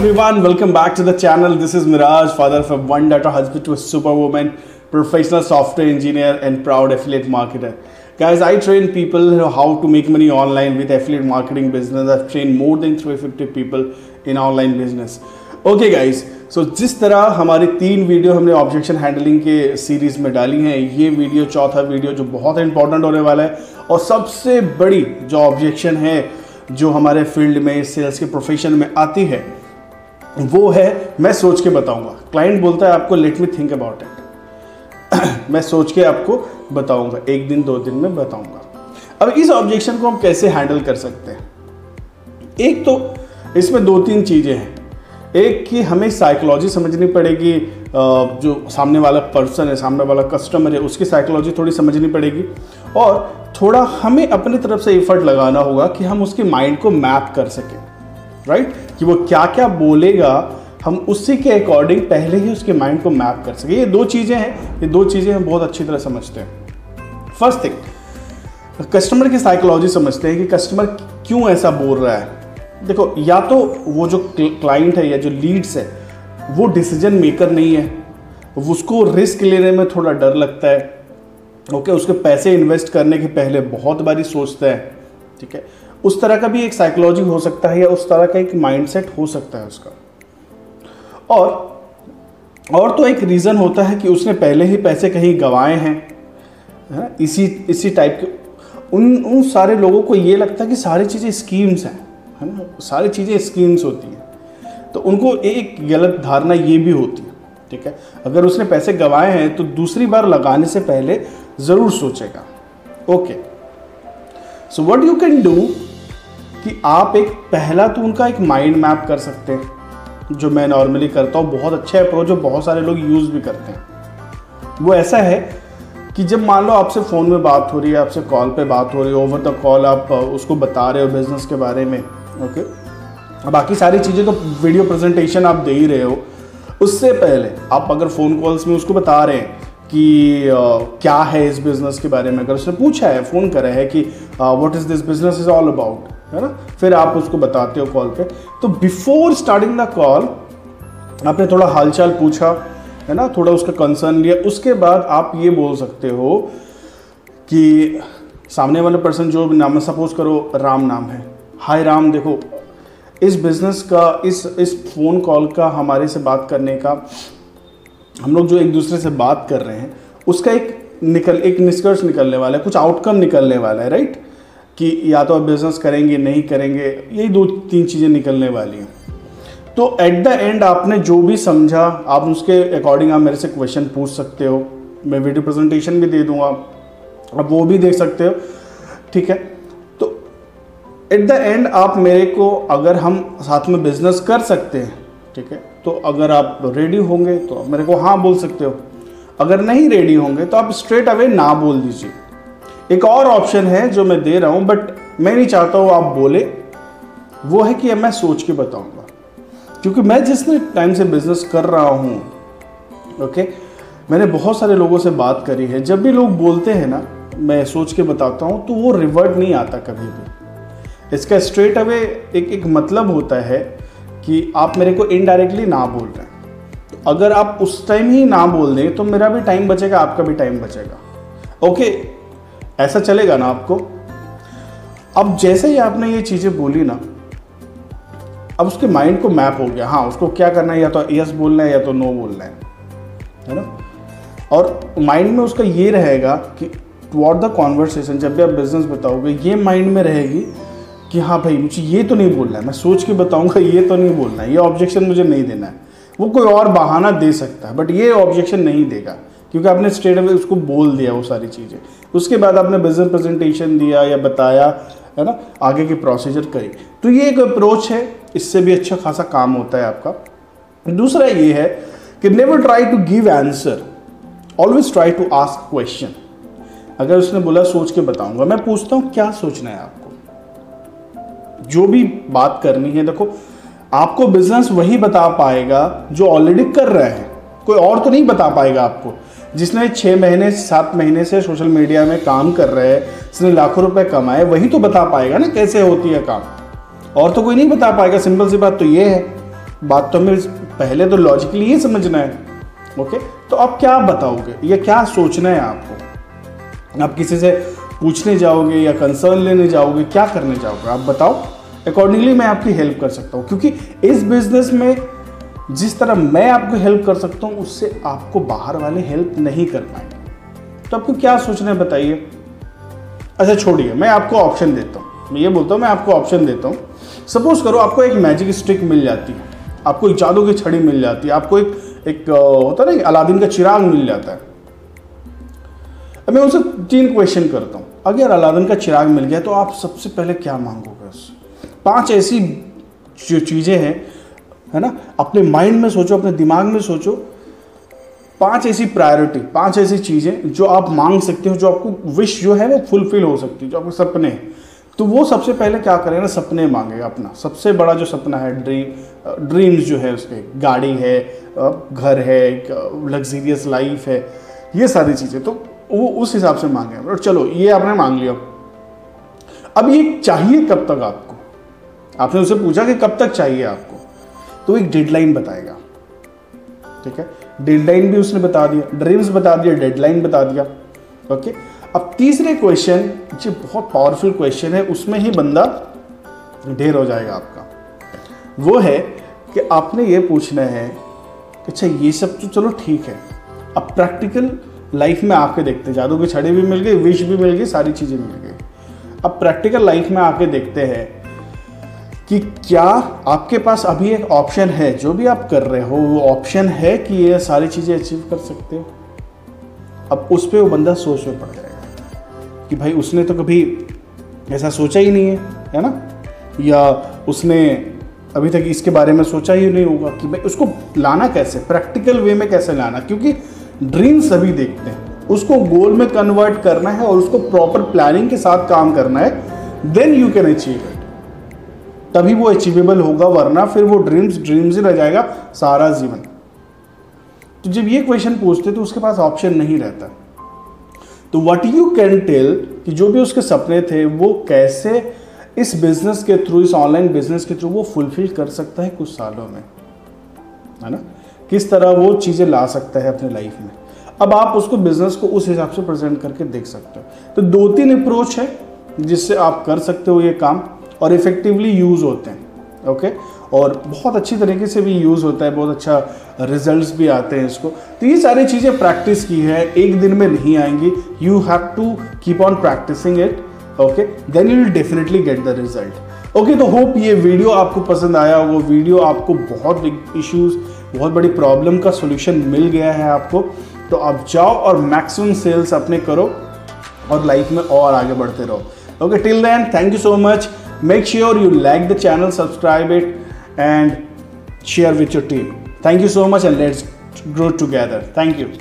everyone, welcome back to the channel. This is Miraj, father of a one daughter, husband to a superwoman, professional software engineer and proud affiliate marketer. Guys, I train people how to make money online with affiliate marketing business. I've trained more than 350 people in online business. Okay guys, so जिस तरह हमारी 3 video हमने objection handling के series में डाली हैं, ये video चौथा वीडियो जो बहुत इंपॉर्टेंट होने वाला है और सबसे बड़ी जो ऑब्जेक्शन है जो हमारे फील्ड में सेल्स के प्रोफेशन में आती है वो है मैं सोच के बताऊंगा। क्लाइंट बोलता है आपको let me think about it मैं सोच के आपको बताऊंगा, 1 दिन 2 दिन में बताऊंगा। अब इस ऑब्जेक्शन को हम कैसे हैंडल कर सकते हैं? एक तो इसमें 2-3 चीज़ें हैं। एक कि हमें साइकोलॉजी समझनी पड़ेगी, जो सामने वाला पर्सन है, सामने वाला कस्टमर है, उसकी साइकोलॉजी थोड़ी समझनी पड़ेगी और थोड़ा हमें अपनी तरफ से एफर्ट लगाना होगा कि हम उसके माइंड को मैप कर सकें, राइट? कि वो क्या क्या बोलेगा हम उसी के अकॉर्डिंग पहले ही उसके माइंड को मैप कर सकें। ये 2 चीज़ें हैं, ये 2 चीज़ें हम बहुत अच्छी तरह समझते हैं। फर्स्ट थिंग, कस्टमर की साइकोलॉजी समझते हैं कि कस्टमर क्यों ऐसा बोल रहा है। देखो, या तो वो जो क्लाइंट है या जो लीड्स है वो डिसीजन मेकर नहीं है, उसको रिस्क लेने में थोड़ा डर लगता है, ओके, उसके पैसे इन्वेस्ट करने के पहले बहुत बारी सोचता है, ठीक है। उस तरह का भी एक साइकोलॉजी हो सकता है या उस तरह का एक माइंडसेट हो सकता है उसका। और तो एक रीज़न होता है कि उसने पहले ही पैसे कहीं गंवाए हैं, इसी टाइप के उन सारे लोगों को ये लगता है कि सारी चीज़ें स्कीम्स हैं, है ना, सारी चीज़ें स्कीम्स होती हैं, तो उनको एक गलत धारणा ये भी होती है, ठीक है। अगर उसने पैसे गंवाए हैं तो दूसरी बार लगाने से पहले ज़रूर सोचेगा। Okay, so what you can do कि आप एक पहला तो उनका एक माइंड मैप कर सकते हैं, जो मैं नॉर्मली करता हूँ। बहुत अच्छा अप्रोच जो बहुत सारे लोग यूज़ भी करते हैं। वो ऐसा है कि जब मान लो आपसे फ़ोन में बात हो रही है, आपसे कॉल पे बात हो रही है, ओवर द कॉल आप उसको बता रहे हो बिज़नेस के बारे में, ओके, बाकी सारी चीज़ें तो वीडियो प्रेजेंटेशन आप दे ही रहे हो। उससे पहले आप अगर फ़ोन कॉल्स में उसको बता रहे हैं कि क्या है इस बिज़नेस के बारे में, अगर उसने पूछा है, फ़ोन करा है कि what is this business is all about, है ना, फिर आप उसको बताते हो कॉल पे। तो बिफोर स्टार्टिंग द कॉल आपने थोड़ा हालचाल पूछा, है ना, थोड़ा उसका कंसर्न लिया। उसके बाद आप ये बोल सकते हो कि सामने वाले पर्सन जो नाम, सपोज करो राम नाम है, हाय राम, देखो इस बिज़नेस का, इस फ़ोन कॉल का, हमारे से बात करने का, हम लोग जो एक दूसरे से बात कर रहे हैं उसका एक निष्कर्ष निकलने वाला है, कुछ आउटकम निकलने वाला है, राइट? कि या तो आप बिज़नेस करेंगे, नहीं करेंगे, यही 2-3 चीज़ें निकलने वाली हैं। तो एट द एंड आपने जो भी समझा, आप उसके अकॉर्डिंग आप मेरे से क्वेश्चन पूछ सकते हो। मैं वीडियो प्रेजेंटेशन भी दे दूंगा, आप वो भी देख सकते हो, ठीक है। तो एट द एंड आप मेरे को, अगर हम साथ में बिजनेस कर सकते हैं, ठीक है, तो अगर आप रेडी होंगे तो आप मेरे को हाँ बोल सकते हो। अगर नहीं रेडी होंगे तो आप स्ट्रेट अवे ना बोल दीजिए। एक और ऑप्शन है जो मैं दे रहा हूँ, बट मैं नहीं चाहता हूँ आप बोले, वो है कि मैं सोच के बताऊँगा। क्योंकि मैं जिस टाइम से बिजनेस कर रहा हूँ, ओके, मैंने बहुत सारे लोगों से बात करी है। जब भी लोग बोलते हैं ना मैं सोच के बताता हूँ, तो वो रिवर्ट नहीं आता कभी भी। इसका स्ट्रेट अवे एक मतलब होता है कि आप मेरे को इनडायरेक्टली ना बोल रहे हैं। तो अगर आप उस टाइम ही ना बोल दें तो मेरा भी टाइम बचेगा, आपका भी टाइम बचेगा। ओके, ऐसा चलेगा ना आपको? अब जैसे ही आपने ये चीज़ें बोली ना, अब उसके माइंड को मैप हो गया, हाँ उसको क्या करना है, या तो यस बोलना है या तो नो बोलना है ना। और माइंड में उसका ये रहेगा कि टुवर्ड द कॉन्वर्सेशन, जब भी आप बिजनेस बताओगे, ये माइंड में रहेगी कि हाँ भाई मुझे ये तो नहीं बोलना है, मैं सोच के बताऊंगा, ये तो नहीं बोलना है, ये ऑब्जेक्शन मुझे नहीं देना है। वो कोई और बहाना दे सकता है बट ये ऑब्जेक्शन नहीं देगा, क्योंकि आपने स्ट्रेट अवे उसको बोल दिया वो सारी चीज़ें। उसके बाद आपने बिजनेस प्रेजेंटेशन दिया या बताया, है ना, आगे की प्रोसीजर करी। तो ये एक अप्रोच है, इससे भी अच्छा खासा काम होता है आपका। दूसरा ये है कि never try to give answer, always try to ask question. अगर उसने बोला सोच के बताऊंगा, मैं पूछता हूँ क्या सोचना है आपको, जो भी बात करनी है। देखो, आपको बिजनेस वही बता पाएगा जो ऑलरेडी कर रहा है, कोई और तो नहीं बता पाएगा आपको। जिसने 6 महीने 7 महीने से सोशल मीडिया में काम कर रहे हैं, जिसने लाखों रुपए कमाए, वही तो बता पाएगा ना कैसे होती है काम, और तो कोई नहीं बता पाएगा। सिंपल सी बात तो ये है। बात तो हमें पहले तो लॉजिकली ये समझना है। ओके, तो आप क्या बताओगे या क्या सोचना है आपको? आप किसी से पूछने जाओगे या कंसर्न लेने जाओगे, क्या करने जाओगे आप बताओ? अकॉर्डिंगली मैं आपकी हेल्प कर सकता हूँ, क्योंकि इस बिजनेस में जिस तरह मैं आपको हेल्प कर सकता हूँ उससे आपको बाहर वाले हेल्प नहीं कर पाएंगे। तो आपको क्या सोचना है बताइए? अच्छा छोड़िए, मैं आपको ऑप्शन देता हूँ, मैं ये बोलता हूँ मैं आपको ऑप्शन देता हूँ। सपोज करो आपको एक मैजिक स्टिक मिल जाती है, आपको एक जादू की छड़ी मिल जाती है, आपको एक होता है ना अलादीन का चिराग मिल जाता है। अब मैं उनसे 3 क्वेश्चन करता हूँ। अगर अलादीन का चिराग मिल गया तो आप सबसे पहले क्या मांगोगे उससे? 5 ऐसी जो चीज़ें हैं, है ना, अपने माइंड में सोचो, अपने दिमाग में सोचो, 5 ऐसी प्रायोरिटी, 5 ऐसी चीज़ें जो आप मांग सकते हो, जो आपको विश जो है वो फुलफिल हो सकती है, जो आपके सपने हैं। तो वो सबसे पहले क्या करेगा ना, सपने मांगेगा। अपना सबसे बड़ा जो सपना है, ड्रीम्स जो है उसके, गाड़ी है, घर है, लग्जरियस लाइफ है, ये सारी चीज़ें, तो वो उस हिसाब से मांगे। और चलो ये आपने मांग लिया, अब ये चाहिए कब तक आपको? आपने उससे पूछा कि कब तक चाहिए आपको, तो एक डेडलाइन बताएगा। ठीक है, डेडलाइन भी उसने बता दिया, ड्रीम्स बता दिया, डेडलाइन बता दिया। ओके, अब तीसरे क्वेश्चन, जो बहुत पावरफुल क्वेश्चन है, उसमें ही बंदा ढेर हो जाएगा आपका। वो है कि आपने ये पूछना है कि अच्छा ये सब तो चलो ठीक है, अब प्रैक्टिकल लाइफ में आके देखते हैं। जादू की छड़ी भी मिल गई, विश भी मिल गई, सारी चीज़ें मिल गई। अब प्रैक्टिकल लाइफ में आके देखते हैं कि क्या आपके पास अभी एक ऑप्शन है, जो भी आप कर रहे हो वो ऑप्शन है कि ये सारी चीज़ें अचीव कर सकते हो। अब उस पर वो बंदा सोच में पड़ जाएगा कि भाई उसने तो कभी ऐसा सोचा ही नहीं है ना, या उसने अभी तक इसके बारे में सोचा ही नहीं होगा कि भाई उसको लाना कैसे, प्रैक्टिकल वे में कैसे लाना। क्योंकि ड्रीम सभी देखते हैं, उसको गोल में कन्वर्ट करना है और उसको प्रॉपर प्लानिंग के साथ काम करना है, then you can achieve it, तभी वो अचीवेबल होगा, वरना फिर वो ड्रीम्स ही रह जाएगा सारा जीवन। तो जब ये क्वेश्चन पूछते तो उसके पास ऑप्शन नहीं रहता। तो व्हाट यू कैन टेल कि जो भी उसके सपने थे वो कैसे इस बिजनेस के थ्रू, इस ऑनलाइन बिजनेस के थ्रू वो फुलफिल कर सकता है कुछ सालों में, है ना, किस तरह वो चीज़ें ला सकता है अपने लाइफ में। अब आप उसको बिजनेस को उस हिसाब से प्रेजेंट करके देख सकते हो। तो 2-3 अप्रोच है जिससे आप कर सकते हो ये काम, और इफेक्टिवली यूज़ होते हैं। ओके, और बहुत अच्छी तरीके से भी यूज़ होता है, बहुत अच्छा रिजल्ट्स भी आते हैं इसको। तो ये सारी चीज़ें प्रैक्टिस की है, एक दिन में नहीं आएंगी। You have to keep on practising it, okay, then you will definitely get the result. Okay, तो होप ये वीडियो आपको पसंद आया होगा। वीडियो आपको बहुत बिग इश्यूज़, बहुत बड़ी प्रॉब्लम का सोल्यूशन मिल गया है आपको। तो आप जाओ और मैक्सिमम सेल्स अपने करो और लाइफ में और आगे बढ़ते रहो। Okay, till then thank you so much. Make sure you like the channel, subscribe it and share with your team. Thank you so much and let's grow together. Thank you.